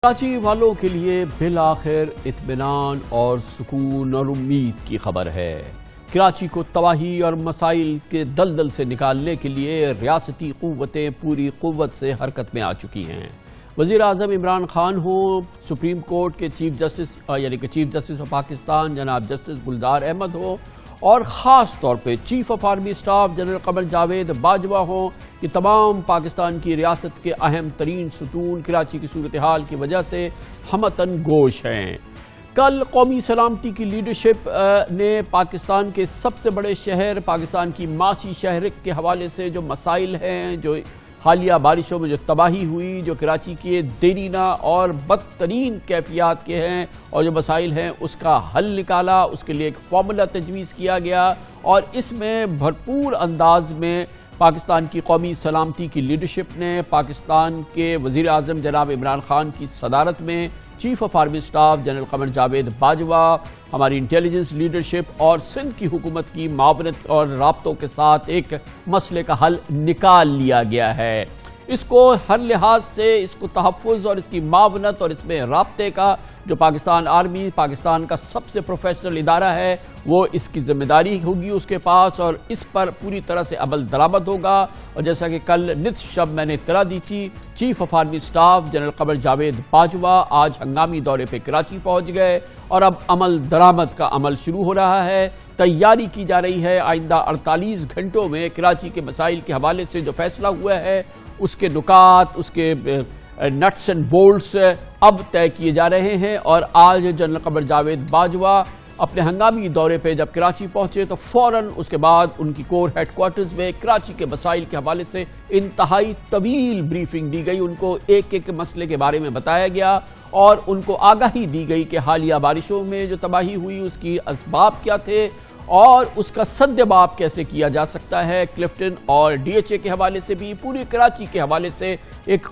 کراچی والوں کے لیے بالآخر اطمینان اور سکون اور امید کی خبر ہے۔ کراچی کو تباہی اور مسائل کے دلدل سے نکالنے کے لیے ریاستی قوتیں پوری قوت سے حرکت میں آ چکی ہیں۔ وزیر اعظم عمران خان ہوں، سپریم کورٹ کے چیف جسٹس یعنی کہ چیف جسٹس آف پاکستان جناب جسٹس گلزار احمد ہو، اور خاص طور پہ chief of army staff general Qamar Javed Bajwa ہوں، یہ تمام پاکستان کی ریاست کے اہم ترین ستون کراچی کی صورتحال کی وجہ سے ہمتن گوش ہیں۔ کل قومی سلامتی کی لیڈرشپ نے پاکستان کے سب سے بڑے شہر، پاکستان کی معاشی شہرک کے حوالے سے جو مسائل ہیں، جو حالیہ بارشوں میں جو تباہی ہوئی، جو کراچی کے دیرینہ اور بدترین کیفیات کے ہیں اور جو مسائل ہیں، اس کا حل نکالا، اس کے لیے ایک فارمولہ تجویز کیا گیا، اور اس میں بھرپور انداز میں پاکستان کی قومی سلامتی کی لیڈرشپ نے پاکستان کے وزیر اعظم جناب عمران خان کی صدارت میں chief of army staff general Qamar Javed Bajwa, ہماری انٹیلیجنس لیڈرشپ اور سندھ کی حکومت کی معاونت اور رابطوں کے ساتھ ایک مسئلے کا حل نکال لیا گیا ہے۔ اس کو ہر لحاظ سے اس کو تحفظ اور اس کی معاونت اور اس میں رابطے کا جو پاکستان آرمی، پاکستان کا سب سے پروفیشنل ادارہ ہے، وہ اس کی ذمہ داری ہوگی اس کے پاس، اور اس پر پوری طرح سے عمل درآمد ہوگا۔ اور جیسا کہ کل نصف شب میں نے اطلاع دی تھی، chief of army staff general Qamar Javed Bajwa آج ہنگامی دورے پہ کراچی پہنچ گئے، اور اب عمل درآمد کا عمل شروع ہو رہا ہے۔ تیاری کی جا رہی ہے آئندہ 48 گھنٹوں میں کراچی کے مسائل کے حوالے سے جو فیصلہ ہوا ہے، اس کے نکات، اس کے نٹس اینڈ بولٹس اب طے کیے جا رہے ہیں۔ اور آج جنرل قمر جاوید باجوہ اپنے ہنگامی دورے پہ جب کراچی پہنچے تو فوراً اس کے بعد ان کی کور ہیڈ کوارٹرز میں کراچی کے مسائل کے حوالے سے انتہائی طویل بریفنگ دی گئی، ان کو ایک ایک مسئلے کے بارے میں بتایا گیا، اور ان کو آگاہی دی گئی کہ حالیہ بارشوں میں جو تباہی ہوئی اس کی اسباب کیا تھے اور اس کا سدباب کیسے کیا جا سکتا ہے۔ کلفٹن اور ڈی ایچ اے کے حوالے سے بھی، پوری کراچی کے حوالے سے ایک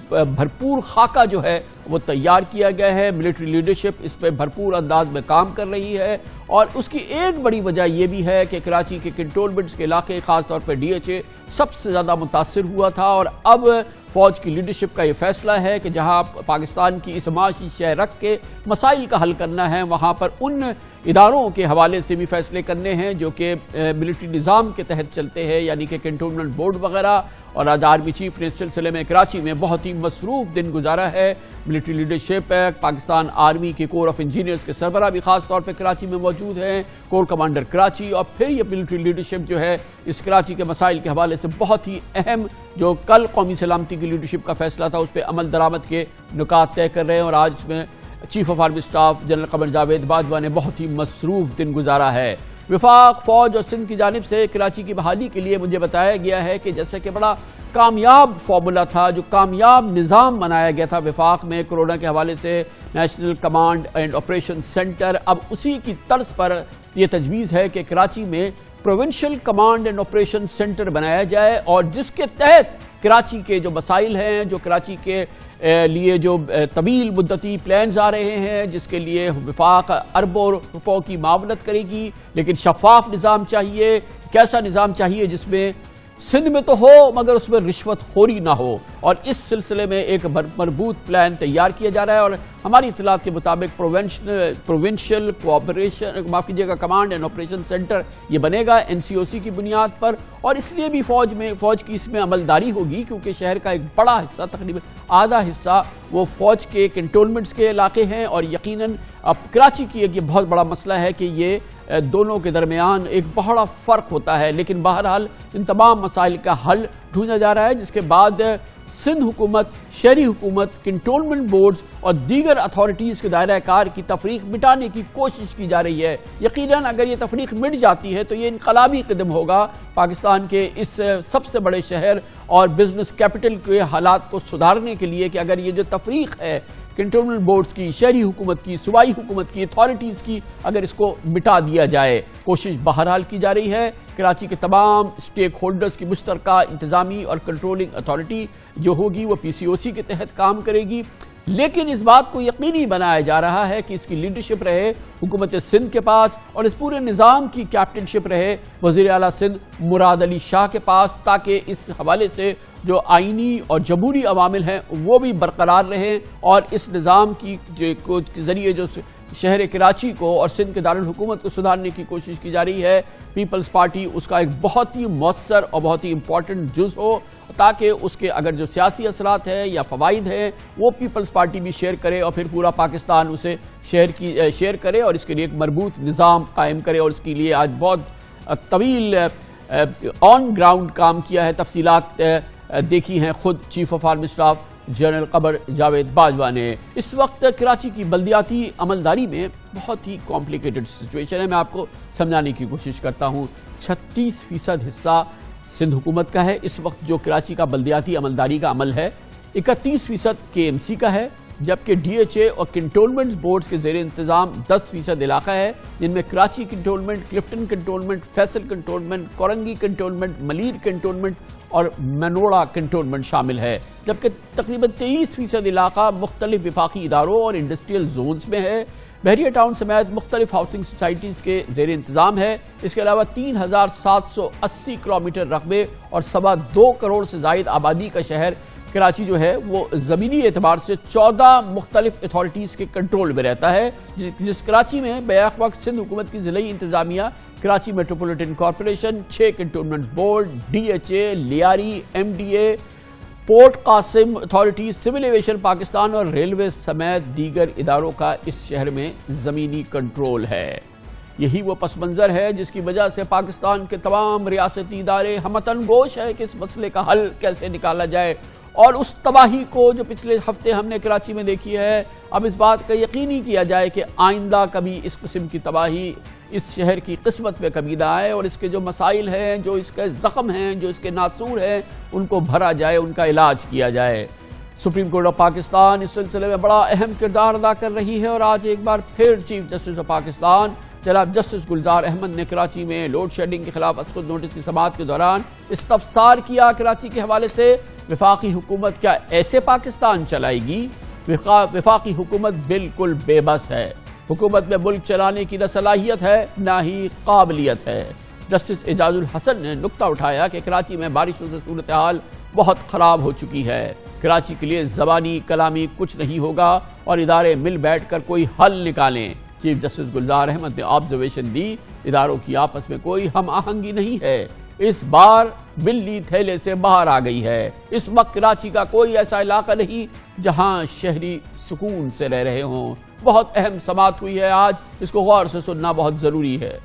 بھرپور خاکہ جو ہے وہ تیار کیا گیا ہے۔ ملٹری لیڈرشپ اس پہ بھرپور انداز میں کام کر رہی ہے، اور اس کی ایک بڑی وجہ یہ بھی ہے کہ کراچی کے کنٹرولمنٹس کے علاقے، خاص طور پہ ڈی ایچ اے سب سے زیادہ متاثر ہوا تھا، اور اب فوج کی لیڈرشپ کا یہ فیصلہ ہے کہ جہاں پاکستان کی اس معاشی شہ رکھ کے مسائل کا حل کرنا ہے، وہاں پر ان اداروں کے حوالے سے بھی فیصلے کرنے ہیں جو کہ ملٹری نظام کے تحت چلتے ہیں، یعنی کہ کنٹونمنٹ بورڈ وغیرہ۔ اور آج آرمی چیف نے اس سلسلے میں کراچی میں بہت ہی مصروف دن گزارا ہے۔ ملٹری لیڈرشپ پاکستان آرمی کے کور آف انجینئرز کے سربراہ بھی خاص طور پہ کراچی میں موجود ہیں، کور کمانڈر کراچی، اور پھر یہ ملٹری لیڈرشپ جو ہے اس کراچی کے مسائل کے حوالے سے بہت ہی اہم جو کل قومی سلامتی کی لیڈرشپ کا فیصلہ تھا اس پہ عمل درآمد کے نکات طے کر رہے ہیں، اور آج اس میں chief of army staff general Qamar Javed Bajwa نے بہت ہی مصروف دن گزارا ہے۔ وفاق، فوج اور سندھ کی جانب سے کراچی کی بحالی کے لیے مجھے بتایا گیا ہے کہ جیسے کہ بڑا کامیاب فارمولہ تھا، جو کامیاب نظام بنایا گیا تھا وفاق میں کورونا کے حوالے سے، national command and operation centre, اب اسی کی طرز پر یہ تجویز ہے کہ کراچی میں provincial command and operation centre بنایا جائے، اور جس کے تحت کراچی کے جو مسائل ہیں، جو کراچی کے لیے جو طویل مدتی پلانز آ رہے ہیں، جس کے لیے وفاق اربوں روپوں کی معاونت کرے گی، لیکن شفاف نظام چاہیے، کیسا نظام چاہیے جس میں سندھ میں تو ہو مگر اس میں رشوت خوری نہ ہو، اور اس سلسلے میں ایک مربوط پلان تیار کیا جا رہا ہے۔ اور ہماری اطلاعات کے مطابق provincial cooperation command and operation centre یہ بنے گا NCOC کی بنیاد پر، اور اس لیے بھی فوج کی اس میں عملداری ہوگی کیونکہ شہر کا ایک بڑا حصہ، تقریباً آدھا حصہ وہ فوج کے کنٹونمنٹس کے علاقے ہیں، اور یقیناً اب کراچی کی ایک یہ بہت بڑا مسئلہ ہے کہ یہ دونوں کے درمیان ایک بڑا فرق ہوتا ہے، لیکن بہرحال ان تمام مسائل کا حل ڈھونڈا جا رہا ہے، جس کے بعد سندھ حکومت، شہری حکومت، کنٹونمنٹ بورڈز اور دیگر اتھارٹیز کے دائرہ کار کی تفریق مٹانے کی کوشش کی جا رہی ہے۔ یقیناً اگر یہ تفریق مٹ جاتی ہے تو یہ انقلابی قدم ہوگا پاکستان کے اس سب سے بڑے شہر اور بزنس کیپٹل کے حالات کو سدھارنے کے لیے، کہ اگر یہ جو تفریق ہے کنٹونمنٹ بورڈز کی، شہری حکومت کی، صوبائی حکومت کی، اتھارٹیز کی، اگر اس کو مٹا دیا جائے، کوشش بہرحال کی جا رہی ہے۔ کراچی کے تمام اسٹیک ہولڈرز کی مشترکہ انتظامی اور کنٹرولنگ اتھارٹی جو ہوگی وہ PCOC کے تحت کام کرے گی، لیکن اس بات کو یقینی بنایا جا رہا ہے کہ اس کی لیڈرشپ رہے حکومت سندھ کے پاس، اور اس پورے نظام کی کیپٹنشپ رہے وزیر اعلیٰ سندھ مراد علی شاہ کے پاس، تاکہ اس حوالے سے جو آئینی اور جمہوری عوامل ہیں وہ بھی برقرار رہیں اور اس نظام کے ذریعے جو شہر کراچی کو اور سندھ کے دارالحکومت کو سدھارنے کی کوشش کی جا رہی ہے، پیپلز پارٹی اس کا ایک بہت ہی مؤثر اور بہت ہی امپورٹنٹ جز ہو، تاکہ اس کے اگر جو سیاسی اثرات ہیں یا فوائد ہیں وہ پیپلز پارٹی بھی شیئر کرے اور پھر پورا پاکستان اسے شیئر کرے اور اس کے لیے ایک مربوط نظام قائم کرے. اور اس کے لیے آج بہت طویل آن گراؤنڈ کام کیا ہے. تفصیلات دیکھی ہیں خود chief of army staff general Qamar Javed Bajwa نے. اس وقت کراچی کی بلدیاتی عملداری میں بہت ہی کمپلیکیٹڈ سچویشن ہے. میں آپ کو سمجھانے کی کوشش کرتا ہوں. 36% حصہ سندھ حکومت کا ہے اس وقت جو کراچی کا بلدیاتی عملداری کا عمل ہے. 31% KMC کا ہے، جبکہ DHA اور کنٹونمنٹ بورڈز کے زیر انتظام 10% علاقہ ہے، جن میں Karachi cantonment, Clifton cantonment, Faisal cantonment, Korangi cantonment, Malir cantonment اور منوڑا کنٹونمنٹ شامل ہے. جبکہ تقریباً 23% علاقہ مختلف وفاقی اداروں اور انڈسٹریل زونز میں ہے. بحریہ ٹاؤن سمیت مختلف ہاؤسنگ سوسائٹیز کے زیر انتظام ہے. اس کے علاوہ 3780 کلومیٹر رقبے اور 2.25 کروڑ سے زائد آبادی کا شہر کراچی جو ہے وہ زمینی اعتبار سے 14 مختلف اتھارٹیز کے کنٹرول میں رہتا ہے، جس کراچی میں بیک وقت سندھ حکومت کی ضلعی انتظامیہ، Karachi metropolitan corporation, 6 cantonment board, DHA، Lyari, MDA، port Qasim authority, civil aviation Pakistan اور ریلوے سمیت دیگر اداروں کا اس شہر میں زمینی کنٹرول ہے. یہی وہ پس منظر ہے جس کی وجہ سے پاکستان کے تمام ریاستی ادارے ہمتن گوش ہے کہ اس مسئلے کا حل کیسے نکالا جائے. اور اس تباہی کو جو پچھلے ہفتے ہم نے کراچی میں دیکھی ہے، اب اس بات کا یقینی کیا جائے کہ آئندہ کبھی اس قسم کی تباہی اس شہر کی قسمت میں کبھی نہ آئے، اور اس کے جو مسائل ہیں، جو اس کے زخم ہیں، جو اس کے ناسور ہیں، ان کو بھرا جائے، ان کا علاج کیا جائے. سپریم کورٹ آف پاکستان اس سلسلے میں بڑا اہم کردار ادا کر رہی ہے، اور آج ایک بار پھر چیف جسٹس آف پاکستان جناب جسٹس گلزار احمد نے کراچی میں لوڈ شیڈنگ کے خلاف از خود نوٹس کی سماعت کے دوران استفسار کیا. کراچی کے حوالے سے وفاقی حکومت کیا ایسے پاکستان چلائے گی؟ وفاقی حکومت بالکل بے بس ہے. حکومت میں ملک چلانے کی نہ صلاحیت ہے نہ ہی قابلیت ہے. جسٹس اعجاز الحسن نے نقطہ اٹھایا کہ کراچی میں بارشوں سے صورتحال بہت خراب ہو چکی ہے. کراچی کے لیے زبانی کلامی کچھ نہیں ہوگا اور ادارے مل بیٹھ کر کوئی حل نکالیں. چیف جسٹس گلزار احمد نے آبزرویشن دی، اداروں کی آپس میں کوئی ہم آہنگی نہیں ہے. اس بار بلی تھیلے سے باہر آ گئی ہے. اس وقت کراچی کا کوئی ایسا علاقہ نہیں جہاں شہری سکون سے رہ رہے ہوں. بہت اہم سماعت ہوئی ہے آج، اس کو غور سے سننا بہت ضروری ہے.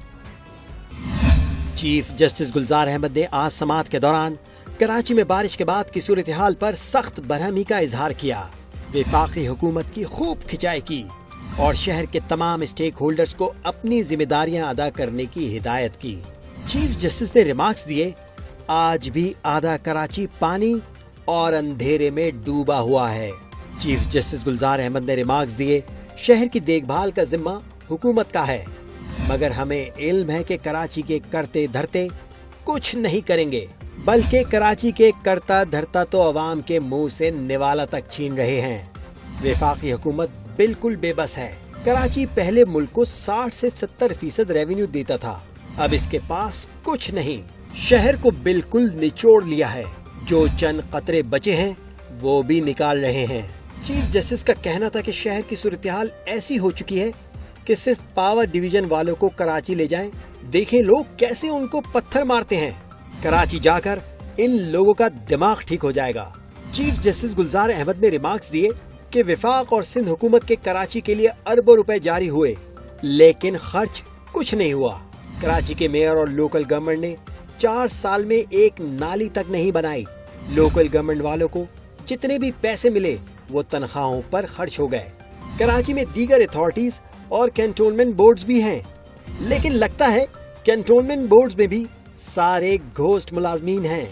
چیف جسٹس گلزار احمد نے آج سماعت کے دوران کراچی میں بارش کے بعد کی صورتحال پر سخت برہمی کا اظہار کیا. وفاقی حکومت کی خوب کھچائی کی اور شہر کے تمام اسٹیک ہولڈرز کو اپنی ذمہ داریاں ادا کرنے کی ہدایت کی. چیف جسٹس نے ریمارکس دیے، آج بھی آدھا کراچی پانی اور اندھیرے میں ڈوبا ہوا ہے. چیف جسٹس گلزار احمد نے ریمارکس دیے، شہر کی دیکھ بھال کا ذمہ حکومت کا ہے، مگر ہمیں علم ہے کہ کراچی کے کرتے دھرتے کچھ نہیں کریں گے، بلکہ کراچی کے کرتا دھرتا تو عوام کے منہ سے نوالا تک چھین رہے ہیں. وفاقی حکومت بالکل بے بس ہے. کراچی پہلے ملک کو 60 سے 70% ریونیو دیتا تھا، اب اس کے پاس کچھ نہیں. شہر کو بالکل نچوڑ لیا ہے. جو چند قطرے بچے ہیں وہ بھی نکال رہے ہیں. چیف جسٹس کا کہنا تھا کہ شہر کی صورتحال ایسی ہو چکی ہے کہ صرف پاور ڈویژن والوں کو کراچی لے جائیں، دیکھیں لوگ کیسے ان کو پتھر مارتے ہیں. کراچی جا کر ان لوگوں کا دماغ ٹھیک ہو جائے گا. چیف جسٹس گلزار احمد نے ریمارکس دیے کہ وفاق اور سندھ حکومت کے کراچی کے لیے اربوں روپے جاری ہوئے، لیکن خرچ کچھ نہیں ہوا. کراچی کے میئر اور لوکل گورنمنٹ نے 4 سال میں ایک نالی تک نہیں بنائی. لوکل گورنمنٹ والوں کو جتنے بھی پیسے ملے وہ تنخواہوں پر خرچ ہو گئے. کراچی میں دیگر اتھارٹیز اور کینٹونمنٹ بورڈز بھی ہیں، لیکن لگتا ہے کینٹونمنٹ بورڈز میں بھی سارے گھوسٹ ملازمین ہیں.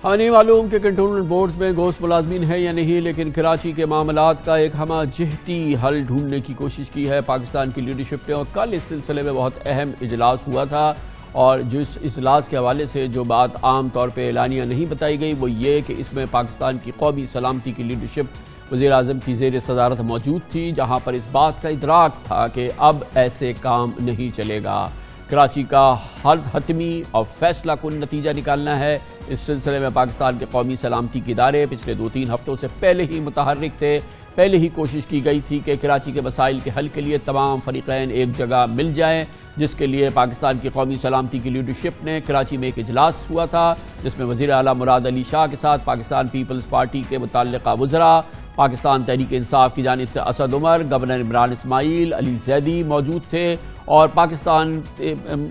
ہمیں نہیں معلوم کہ کنٹونمنٹ بورڈز میں گھوسٹ ملازمین ہیں یا نہیں، لیکن کراچی کے معاملات کا ایک ہمہ جہتی حل ڈھونڈنے کی کوشش کی ہے پاکستان کی لیڈرشپ نے. اور کل اس سلسلے میں بہت اہم اجلاس ہوا تھا، اور جو اس اجلاس کے حوالے سے جو بات عام طور پہ اعلانیہ نہیں بتائی گئی وہ یہ کہ اس میں پاکستان کی قومی سلامتی کی لیڈرشپ وزیر اعظم کی زیر صدارت موجود تھی، جہاں پر اس بات کا ادراک تھا کہ اب ایسے کام نہیں چلے گا. کراچی کا حتمی اور فیصلہ کن نتیجہ نکالنا ہے۔ اس سلسلے میں پاکستان کے قومی سلامتی کے ادارے پچھلے 2-3 ہفتوں سے پہلے ہی متحرک تھے۔ پہلے ہی کوشش کی گئی تھی کہ کراچی کے مسائل کے حل کے لیے تمام فریقین ایک جگہ مل جائیں، جس کے لیے پاکستان کی قومی سلامتی کی لیڈرشپ نے کراچی میں ایک اجلاس ہوا تھا، جس میں وزیر اعلیٰ مراد علی شاہ کے ساتھ پاکستان پیپلز پارٹی کے متعلقہ وزراء، پاکستان تحریک انصاف کی جانب سے اسد عمر، گورنر عمران اسماعیل، علی زیدی موجود تھے، اور پاکستان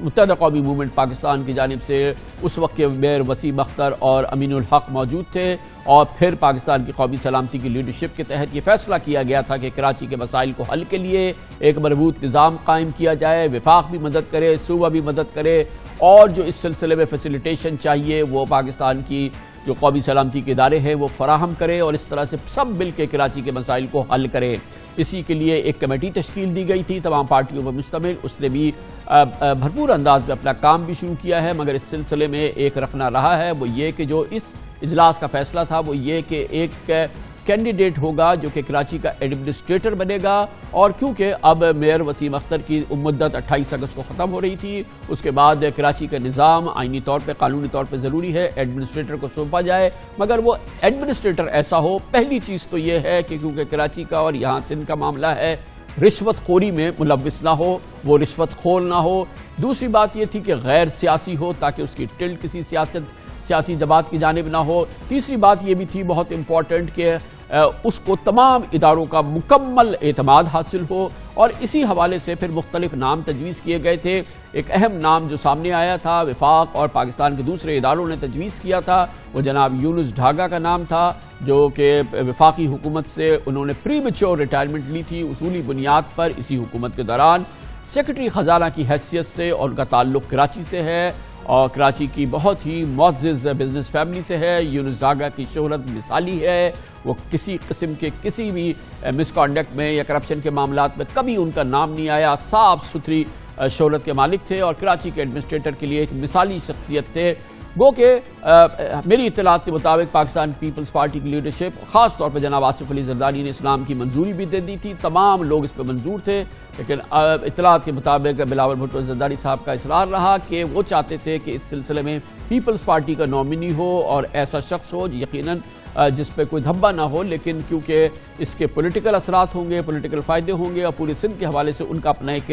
متحدہ قومی موومنٹ پاکستان کی جانب سے اس وقت کے میر وسیم اختر اور امین الحق موجود تھے، اور پھر پاکستان کی قومی سلامتی کی لیڈرشپ کے تحت یہ فیصلہ کیا گیا تھا کہ کراچی کے مسائل کو حل کے لیے ایک مربوط نظام قائم کیا جائے، وفاق بھی مدد کرے، صوبہ بھی مدد کرے، اور جو اس سلسلے میں فیسیلیٹیشن چاہیے وہ پاکستان کی جو قومی سلامتی کے ادارے ہیں وہ فراہم کرے، اور اس طرح سے سب مل کے کراچی کے مسائل کو حل کرے۔ اسی کے لیے ایک کمیٹی تشکیل دی گئی تھی تمام پارٹیوں پر مشتمل، اس نے بھی بھرپور انداز میں اپنا کام بھی شروع کیا ہے، مگر اس سلسلے میں ایک رکھنا رہا ہے، وہ یہ کہ جو اس اجلاس کا فیصلہ تھا وہ یہ کہ ایک کینڈیڈیٹ ہوگا جو کہ کراچی کا ایڈمنسٹریٹر بنے گا، اور کیونکہ اب میئر وسیم اختر کی مدت 28 اگست کو ختم ہو رہی تھی، اس کے بعد کراچی کا نظام آئینی طور پہ قانونی طور پہ ضروری ہے ایڈمنسٹریٹر کو سونپا جائے، مگر وہ ایڈمنسٹریٹر ایسا ہو، پہلی چیز تو یہ ہے کہ کیونکہ کراچی کا اور یہاں سندھ کا معاملہ ہے، رشوت خوری میں ملوث نہ ہو، وہ رشوت خور نہ ہو۔ دوسری بات یہ تھی کہ غیر سیاسی ہو تاکہ اس کی ٹلٹ کسی سیاسی جماعت کی جانب نہ ہو۔ تیسری بات یہ بھی تھی بہت امپورٹنٹ کہ اس کو تمام اداروں کا مکمل اعتماد حاصل ہو، اور اسی حوالے سے پھر مختلف نام تجویز کیے گئے تھے۔ ایک اہم نام جو سامنے آیا تھا، وفاق اور پاکستان کے دوسرے اداروں نے تجویز کیا تھا، وہ جناب یونس ڈھاگا کا نام تھا، جو کہ وفاقی حکومت سے انہوں نے پری میچور ریٹائرمنٹ لی تھی اصولی بنیاد پر اسی حکومت کے دوران، سیکرٹری خزانہ کی حیثیت سے، اور ان کا تعلق کراچی سے ہے، اور کراچی کی بہت ہی معزز بزنس فیملی سے ہے۔ یونس ڈھاگا کی شہرت مثالی ہے، وہ کسی قسم کے کسی بھی مس کانڈکٹ میں یا کرپشن کے معاملات میں کبھی ان کا نام نہیں آیا، صاف ستھری شہرت کے مالک تھے، اور کراچی کے ایڈمنسٹریٹر کے لیے ایک مثالی شخصیت تھے۔ گو کہ میری اطلاعات کے مطابق پاکستان پیپلز پارٹی کی لیڈرشپ، خاص طور پہ جناب آصف علی زرداری نے اسلام کی منظوری بھی دے دی تھی، تمام لوگ اس پہ منظور تھے، لیکن اطلاعات کے مطابق بلاول بھٹو زرداری صاحب کا اصرار رہا کہ وہ چاہتے تھے کہ اس سلسلے میں پیپلز پارٹی کا نامنی ہو، اور ایسا شخص ہو یقیناً جس پہ کوئی دھبا نہ ہو، لیکن کیونکہ اس کے پولیٹیکل اثرات ہوں گے، پولیٹیکل فائدے ہوں گے، اور پوری سندھ کے حوالے سے ان کا اپنا ایک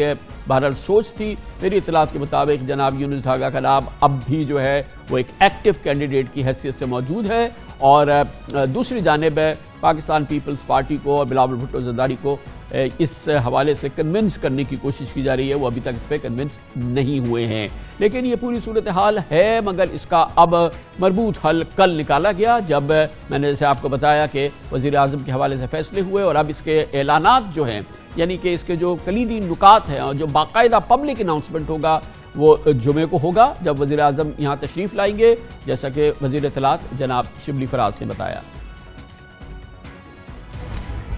بہرحال سوچ تھی۔ میری اطلاعات کے مطابق جناب یونس ڈھاگا کا نام اب بھی جو ہے وہ ایک ایکٹیو کینڈیڈیٹ کی حیثیت سے موجود ہے، اور دوسری جانب پاکستان پیپلز پارٹی کو اور بلاول بھٹو زرداری کو اس حوالے سے کنونس کرنے کی کوشش کی جا رہی ہے، وہ ابھی تک اس پہ کنونس نہیں ہوئے ہیں، لیکن یہ پوری صورتحال ہے، مگر اس کا اب مربوط حل کل نکالا گیا، جب میں نے جیسے آپ کو بتایا کہ وزیر اعظم کے حوالے سے فیصلے ہوئے، اور اب اس کے اعلانات جو ہیں، یعنی کہ اس کے جو کلیدی نکات ہیں اور جو باقاعدہ پبلک اناؤنسمنٹ ہوگا وہ جمعے کو ہوگا، جب وزیر اعظم یہاں تشریف لائیں گے، جیسا کہ وزیر اطلاعات جناب شبلی فراز نے بتایا۔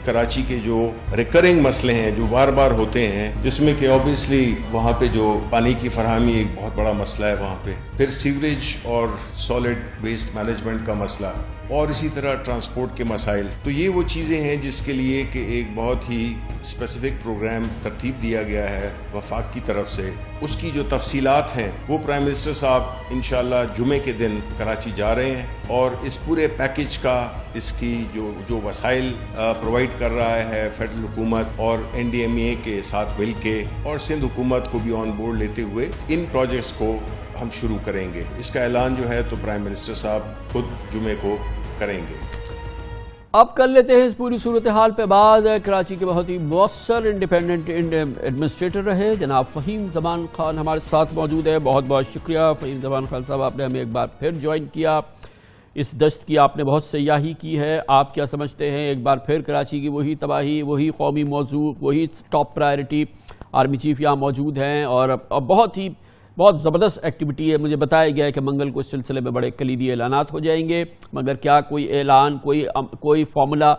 کراچی کے جو ریکرنگ مسئلے ہیں جو بار بار ہوتے ہیں، جس میں کہ اوبیسلی وہاں پہ جو پانی کی فراہمی ایک بہت بڑا مسئلہ ہے وہاں پہ، پھر سیوریج اور سالڈ ویسٹ مینجمنٹ کا مسئلہ، اور اسی طرح ٹرانسپورٹ کے مسائل، تو یہ وہ چیزیں ہیں جس کے لیے کہ ایک بہت ہی اسپیسیفک پروگرام ترتیب دیا گیا ہے وفاق کی طرف سے۔ اس کی جو تفصیلات ہیں وہ پرائم منسٹر صاحب انشاءاللہ جمعے کے دن کراچی جا رہے ہیں، اور اس پورے پیکج کا اس کی جو وسائل پرووائڈ کر رہا ہے فیڈرل حکومت اور این ڈی ایم اے کے ساتھ مل کے، اور سندھ حکومت کو بھی آن بورڈ لیتے ہوئے ان پروجیکٹس کو ہم شروع کریں گے۔ اس کا اعلان جو ہے تو پرائم منسٹر صاحب خود جمعے کو کریں گے۔ اب کر لیتے ہیں اس پوری صورتحال پہ بعد۔ کراچی کے بہت ہی مؤثر انڈیپینڈنٹ ایڈمنسٹریٹر رہے جناب فہیم زمان خان ہمارے ساتھ موجود ہے۔ بہت بہت شکریہ فہیم زمان خان صاحب، آپ نے ہمیں ایک بار پھر جوائن کیا۔ اس دشت کی آپ نے بہت سیاحی کی ہے، آپ کیا سمجھتے ہیں ایک بار پھر کراچی کی وہی تباہی، وہی قومی موضوع، وہی ٹاپ پرائرٹی، آرمی چیف یہاں موجود ہیں، اور بہت زبردست ایکٹیویٹی ہے۔ مجھے بتایا گیا ہے کہ منگل کو اس سلسلے میں بڑے کلیدی اعلانات ہو جائیں گے، مگر کیا کوئی اعلان، کوئی فارمولا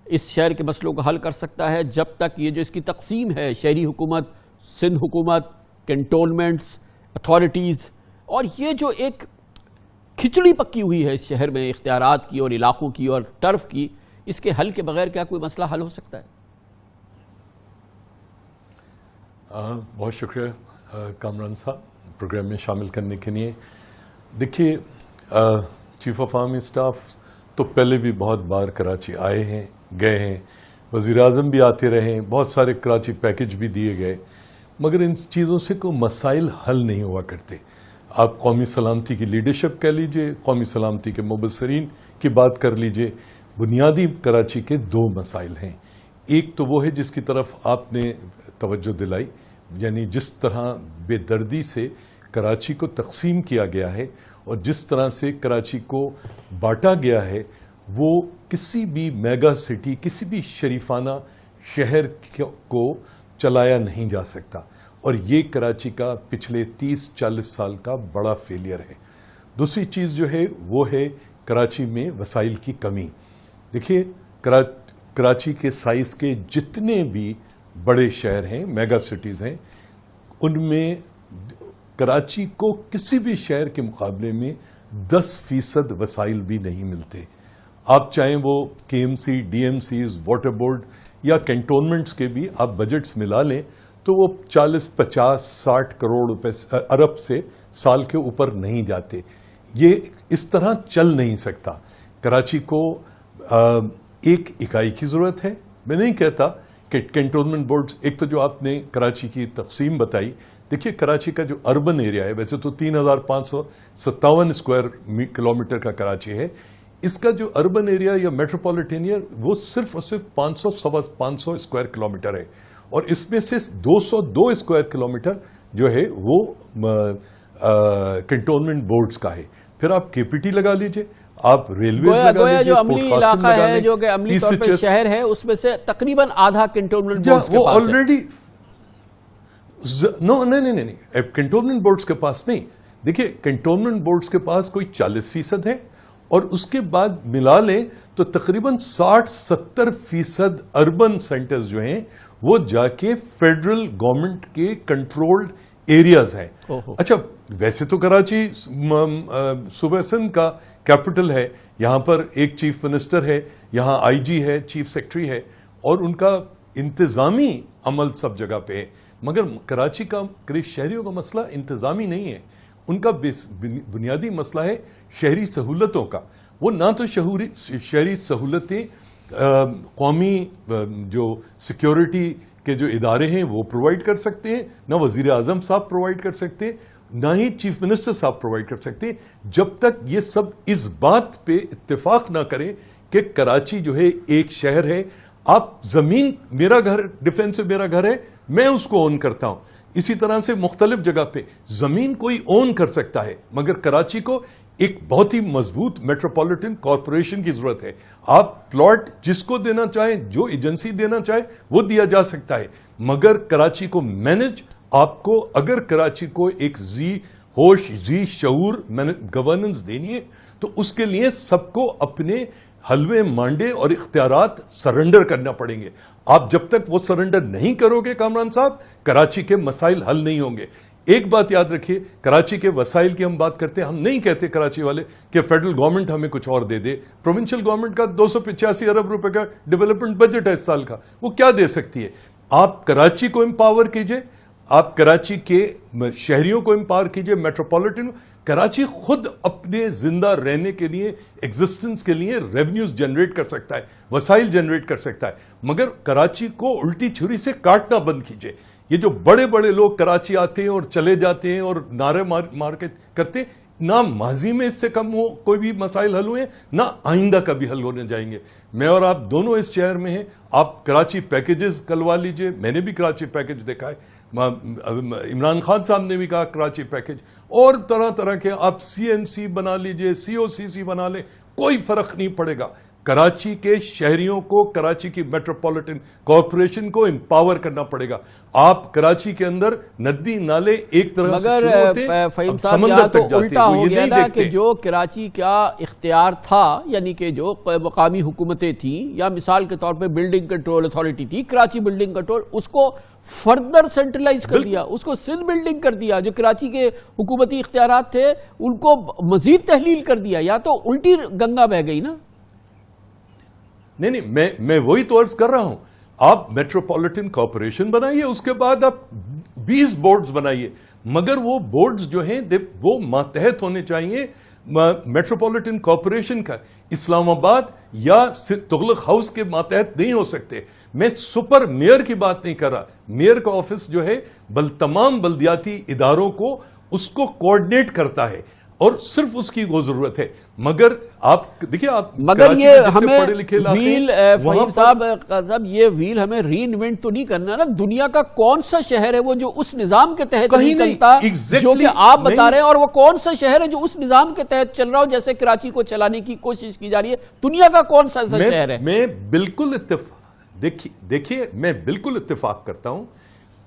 اس شہر کے مسئلوں کو حل کر سکتا ہے؟ جب تک یہ جو اس کی تقسیم ہے، شہری حکومت، سندھ حکومت، کنٹونمنٹس، اتھارٹیز، اور یہ جو ایک کھچڑی پکی ہوئی ہے اس شہر میں اختیارات کی اور علاقوں کی اور ٹرف کی، اس کے حل کے بغیر کیا کوئی مسئلہ حل ہو سکتا ہے؟ بہت شکریہ کامران صاحب پروگرام میں شامل کرنے کے لیے. دیکھیے چیف آف آرمی اسٹاف تو پہلے بھی بہت بار کراچی آئے ہیں گئے ہیں, وزیر اعظم بھی آتے رہے ہیں, بہت سارے کراچی پیکج بھی دیے گئے, مگر ان چیزوں سے کوئی مسائل حل نہیں ہوا کرتے. آپ قومی سلامتی کی لیڈرشپ کہہ لیجئے, قومی سلامتی کے مبصرین کی بات کر لیجئے, بنیادی کراچی کے دو مسائل ہیں. ایک تو وہ ہے جس کی طرف آپ نے توجہ دلائی, یعنی جس طرح بے دردی سے کراچی کو تقسیم کیا گیا ہے اور جس طرح سے کراچی کو بانٹا گیا ہے, وہ کسی بھی میگا سٹی, کسی بھی شریفانہ شہر کو چلایا نہیں جا سکتا, اور یہ کراچی کا پچھلے 30-40 سال کا بڑا فیلئر ہے. دوسری چیز جو ہے وہ ہے کراچی میں وسائل کی کمی. دیکھیے کراچی کے سائز کے جتنے بھی بڑے شہر ہیں, میگا سٹیز ہیں, ان میں کراچی کو کسی بھی شہر کے مقابلے میں 10% وسائل بھی نہیں ملتے. آپ چاہیں وہ K M C, D M Cs, water board یا کینٹونمنٹس کے بھی آپ بجٹس ملا لیں تو وہ 40-50-60 کروڑ روپے ارب سے سال کے اوپر نہیں جاتے. یہ اس طرح چل نہیں سکتا. کراچی کو ایک اکائی کی ضرورت ہے. میں نہیں کہتا کہ کینٹونمنٹ بورڈز, ایک تو جو آپ نے کراچی کی تقسیم بتائی, دیکھیے کراچی کا جو اربن ایریا ہے, ویسے تو 3557 اسکوائر کلومیٹر کا کراچی ہے, اس کا جو اربن ایریا یا میٹروپولیٹن ایریا وہ صرف اور صرف 500 اسکوائر کلومیٹر ہے, اور اس میں سے 202 اسکوائر کلومیٹر جو ہے وہ کنٹونمنٹ بورڈز کا ہے. پھر آپ کے پی ٹی لگا لیجئے, آپ ریلویز لگا لیجئے, جو عملی علاقہ ہے جو کہ عملی طور پر شہر ہے, اس میں سے تقریباً آدھا کنٹونمنٹ بورڈز کے پاس ہے. آلریڈی نہیں, کنٹونمنٹ بورڈز کے پاس نہیں. دیکھیے کنٹونمنٹ بورڈز کے پاس کوئی 40% ہے, اور اس کے بعد ملا لیں تو تقریباً 60-70% اربن سینٹرز جو ہیں وہ جا کے فیڈرل گورنمنٹ کے کنٹرولڈ ایریاز ہیں. اچھا, ویسے تو کراچی صوبہ سندھ کا کیپٹل ہے, یہاں پر ایک چیف منسٹر ہے, یہاں آئی جی ہے, چیف سیکرٹری ہے, اور ان کا انتظامی عمل سب جگہ پہ ہے. مگر کراچی کا شہریوں کا مسئلہ انتظامی نہیں ہے, ان کا بنیادی مسئلہ ہے شہری سہولتوں کا. وہ نہ تو شہری سہولتیں قومی جو سیکیورٹی کے جو ادارے ہیں وہ پرووائڈ کر سکتے ہیں, نہ وزیر اعظم صاحب پرووائڈ کر سکتے ہیں, نہ ہی چیف منسٹر صاحب پرووائڈ کر سکتے ہیں, جب تک یہ سب اس بات پہ اتفاق نہ کریں کہ کراچی جو ہے ایک شہر ہے. آپ زمین, میرا گھر ڈیفینس میرا گھر ہے, میں اس کو اون کرتا ہوں. اسی طرح سے مختلف جگہ پہ زمین کوئی اون کر سکتا ہے, مگر کراچی کو ایک بہت ہی مضبوط میٹروپولیٹن کارپوریشن کی ضرورت ہے. آپ پلاٹ جس کو دینا چاہیں, جو ایجنسی دینا چاہے وہ دیا جا سکتا ہے, مگر کراچی کو مینج, آپ کو اگر کراچی کو ایک ہوش شعور گورننس دینی ہے تو اس کے لیے سب کو اپنے حلوے مانڈے اور اختیارات سرنڈر کرنا پڑیں گے. آپ جب تک وہ سرنڈر نہیں کرو گے کامران صاحب, کراچی کے مسائل حل نہیں ہوں گے. ایک بات یاد رکھیے, کراچی کے وسائل کی ہم بات کرتے ہیں, ہم نہیں کہتے کراچی والے کہ فیڈرل گورنمنٹ ہمیں کچھ اور دے دے. پروونشل گورنمنٹ کا 285 ارب روپے کا ڈیولپمنٹ بجٹ ہے اس سال کا, وہ کیا دے سکتی ہے؟ آپ کراچی کو امپاور کیجئے, آپ کراچی کے شہریوں کو امپاور کیجئے, میٹروپولیٹن. کراچی خود اپنے زندہ رہنے کے لیے, ایگزسٹنس کے لیے ریونیوز جنریٹ کر سکتا ہے, وسائل جنریٹ کر سکتا ہے, مگر کراچی کو الٹی چھری سے کاٹنا بند کیجئے. یہ جو بڑے بڑے لوگ کراچی آتے ہیں اور چلے جاتے ہیں اور نعرے مار کے کرتے, نہ ماضی میں اس سے کم ہو کوئی بھی مسائل حل ہوئے, نہ آئندہ کبھی حل ہونے جائیں گے. میں اور آپ دونوں اس شہر میں ہیں, آپ کراچی پیکیجز کلوا لیجئے, میں نے بھی کراچی پیکیج دیکھا ہے, عمران خان صاحب نے بھی کہا کراچی پیکیج, اور طرح طرح کے آپ سی این سی بنا لیجئے, سی او سی سی بنا لیں, کوئی فرق نہیں پڑے گا. کراچی کے شہریوں کو, کراچی کی میٹروپولیٹن کارپوریشن کو امپاور کرنا پڑے گا. آپ کراچی کے اندر ندی نالے ایک طرح سے شروع ہوتے ہیں, فہیم صاحب یہاں تو الٹا ہو گیا نا کہ جو کراچی کا اختیار تھا, یعنی کہ جو مقامی حکومتیں تھیں, یا مثال کے طور پہ بلڈنگ کنٹرول اتھارٹی تھی, کراچی بلڈنگ کنٹرول, اس کو فردر سینٹرلائز کر دیا, اس کو سندھ بلڈنگ کر دیا. جو کراچی کے حکومتی اختیارات تھے ان کو مزید تحلیل کر دیا. یا تو الٹی گنگا بہ گئی نا. نہیں, میں وہی تو عرض کر رہا ہوں, آپ میٹروپولیٹن کارپوریشن بنائیے, اس کے بعد آپ 20 بورڈز بنائیے، مگر وہ بورڈز جو ہیں وہ ماتحت ہونے چاہیے میٹروپولیٹن کارپوریشن کا. اسلام آباد یا تغلق ہاؤس کے ماتحت نہیں ہو سکتے. میں سپر میئر کی بات نہیں کر رہا. میئر کا آفس جو ہے تمام بلدیاتی اداروں کو اس کو کوآرڈینیٹ کرتا ہے اور صرف اس کی وہ ضرورت ہے. مگر آپ دیکھیے، آپ مگر یہ ہمیں ویل فہیم صاحب یہ ویل ہمیں ری انوینٹ تو نہیں کرنا نا. دنیا کا کون سا شہر ہے وہ جو اس نظام کے تحت نہیں چلتا جو کہ آپ بتا رہے ہیں، اور وہ کون سا شہر ہے جو اس نظام کے تحت چل رہا ہو جیسے کراچی کو چلانے کی کوشش کی جا رہی ہے؟ دنیا کا کون سا ایسا شہر ہے؟ میں بالکل دیکھیے میں بالکل اتفاق کرتا ہوں.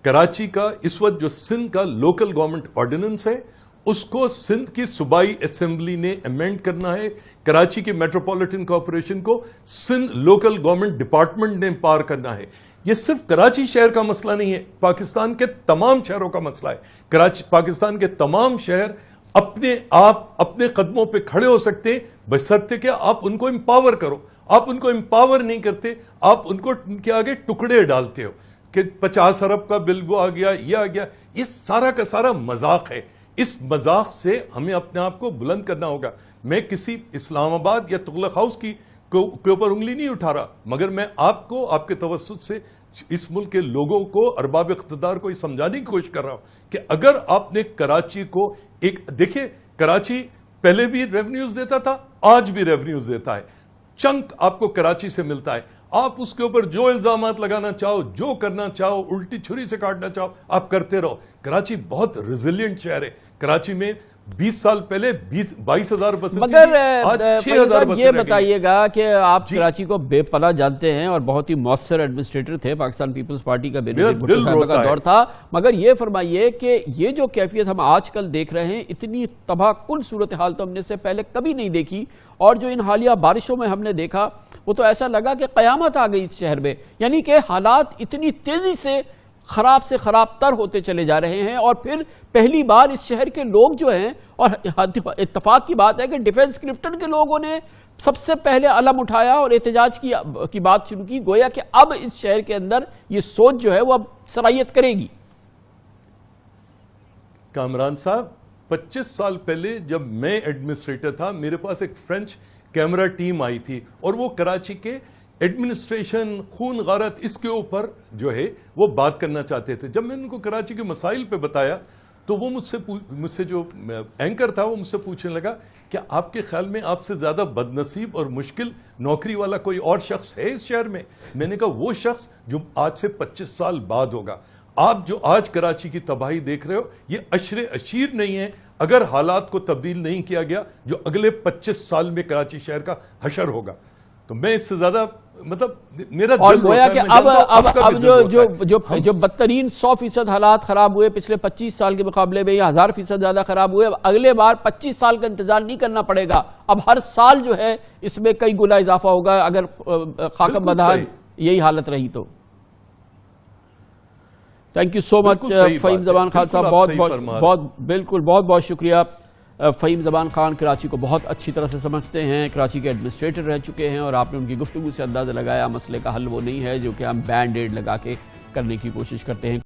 کراچی کا اس وقت جو سندھ کا لوکل گورنمنٹ آرڈیننس ہے اس کو سندھ کی صوبائی اسمبلی نے امینڈ کرنا ہے. کراچی کی میٹروپولیٹن کارپوریشن کو سندھ لوکل گورنمنٹ ڈپارٹمنٹ نے پار کرنا ہے. یہ صرف کراچی شہر کا مسئلہ نہیں ہے، پاکستان کے تمام شہروں کا مسئلہ ہے. پاکستان کے تمام شہر اپنے قدموں پہ کھڑے ہو سکتے ہیں بشرطے کہ آپ ان کو امپاور کرو. آپ ان کو امپاور نہیں کرتے، آپ ان کو ان کے آگے ٹکڑے ڈالتے ہو کہ 50 ارب کا بل وہ آ گیا، یہ آ گیا. یہ سارا کا سارا مذاق ہے. اس مذاق سے ہمیں اپنے آپ کو بلند کرنا ہوگا. میں کسی اسلام آباد یا تغلق ہاؤس کے اوپر انگلی نہیں اٹھا رہا، مگر میں آپ کو آپ کے توسط سے اس ملک کے لوگوں کو، ارباب اقتدار کو یہ سمجھانے کی کوشش کر رہا ہوں کہ اگر آپ نے کراچی کو دیکھیں، کراچی پہلے بھی ریونیوز دیتا تھا، آج بھی ریونیوز دیتا ہے. چنک آپ کو کراچی سے ملتا ہے. آپ اس کے اوپر جو الزامات لگانا چاہو، جو کرنا چاہو، الٹی چھری سے کاٹنا چاہو، آپ کرتے رہو. کراچی بہت ریزیلینٹ شہر ہے. کراچی میں 20 سال پہلے 22,000 بسیں تھیں، آج 6,000 بسیں. یہ بتائیے گا کہ آپ کراچی کو بے پناہ جانتے ہیں اور بہت ہی مؤثر ایڈمنسٹریٹر تھے، پاکستان پیپلز پارٹی کا بینظیر بھٹو صاحب کا دور تھا. مگر یہ فرمائیے کہ یہ جو کیفیت ہم آج کل دیکھ رہے ہیں، اتنی تباہ کن صورتحال تو ہم نے سے پہلے کبھی نہیں دیکھی. اور جو ان حالیہ بارشوں میں ہم نے دیکھا وہ تو ایسا لگا کہ قیامت آ گئی اس شہر میں. یعنی کہ حالات اتنی تیزی سے خراب تر ہوتے چلے جا رہے ہیں. اور پھر پہلی بار اس شہر کے لوگ جو ہیں، اور اتفاق کی بات ہے کہ ڈیفنس کرپٹن کے لوگوں نے سب سے پہلے علم اٹھایا اور احتجاج کی بات شروع کی. گویا کہ اب اس شہر کے اندر یہ سوچ جو ہے وہ اب سرایت کرے گی. کامران صاحب، 25 سال پہلے جب میں ایڈمنسٹریٹر تھا، میرے پاس ایک فرینچ کیمرہ ٹیم آئی تھی اور وہ کراچی کے ایڈمنسٹریشن، خون غارت، اس کے اوپر جو ہے وہ بات کرنا چاہتے تھے. جب میں ان کو کراچی کے مسائل پہ بتایا تو وہ مجھ سے جو اینکر تھا وہ مجھ سے پوچھنے لگا کہ آپ کے خیال میں آپ سے زیادہ بد نصیب اور مشکل نوکری والا کوئی اور شخص ہے اس شہر میں؟ میں نے کہا وہ شخص جو آج سے 25 سال بعد ہوگا. آپ جو آج کراچی کی تباہی دیکھ رہے ہو یہ عشر عشیر نہیں ہے اگر حالات کو تبدیل نہیں کیا گیا جو اگلے 25 سال میں کراچی شہر کا حشر ہوگا. تو میں اس سے زیادہ میرا اور گویا کہ اب جو بدترین 100% حالات خراب ہوئے پچھلے 25 سال کے مقابلے میں، یا 1000% زیادہ خراب ہوئے، اگلے بار 25 سال کا انتظار نہیں کرنا پڑے گا. اب ہر سال جو ہے اس میں کئی گنا اضافہ ہوگا اگر خاکم بدحال یہی حالت رہی تو. تھینک یو سو مچ فہیم زمان خان صاحب، بہت بہت شکریہ. فہیم زمان خان کراچی کو بہت اچھی طرح سے سمجھتے ہیں، کراچی کے ایڈمنسٹریٹر رہ چکے ہیں، اور آپ نے ان کی گفتگو سے اندازہ لگایا مسئلے کا حل وہ نہیں ہے جو کہ ہم بینڈ ایڈ لگا کے کرنے کی کوشش کرتے ہیں.